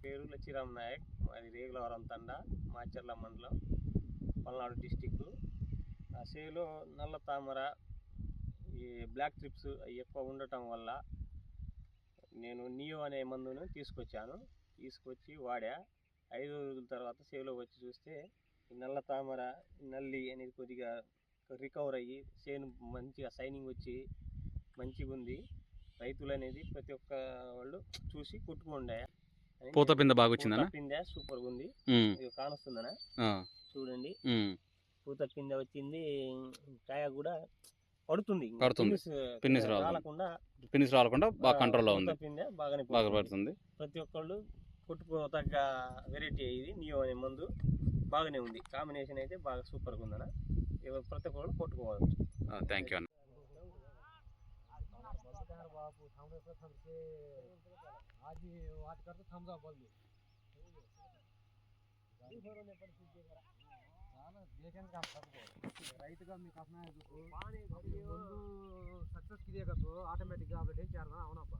పేరు లచ్చిరామ్ నాయక్, మాది రేగులవరం తండ, మాచర్ల మండలం, పల్నాడు డిస్టిక్. ఆ సేలో నల్ల తామర, ఈ బ్లాక్ ట్రిప్స్ ఎక్కువ ఉండటం వల్ల నేను నియో అనే మందును తీసుకొచ్చి వాడా. 5 రోజుల తర్వాత సేలో వచ్చి చూస్తే ఈ నల్ల తామర, నల్లి అనేది కొద్దిగా రికవర్ అయ్యి చేను మంచిగా షైనింగ్ వచ్చి మంచిగా ఉంది. రైతులు అనేది ప్రతి ఒక్క వాళ్ళు చూసి కొట్టుకోండి. పూత పింద బాగా వచ్చిందన్న, పిందె సూపర్ గా ఉంది. కానొస్తుందనా చూడండి, పూత పిందె వచ్చింది. కాయ కూడా పడుతుంది, ఫినిష్ రాకుండా బాగా కంట్రోల్లో ఉంది. పిందె బాగానే పడుతుంది. ప్రతి ఒక్కళ్ళు కొట్టుకోతగ్గ వెరైటీ ఇది నియో అనే మందు. బాగానే ఉంది, కాంబినేషన్ అయితే బాగా సూపర్గా ఉందన్న. ప్రతి ఒక్కళ్ళు కొట్టుకోవచ్చు. థ్యాంక్ యూ అన్న. बापू थांबे पर थांबते आज वाट करते थांब जा बोल दे गाड़ी भरोने पर सीधे करा చాలా देखें काम करते రైతుగా మీకు అసలు పానీ ముందు సక్సెస్ కిదేగా तो ऑटोमेटिक గా అప్డేట్ చేయాలా అవునప్పా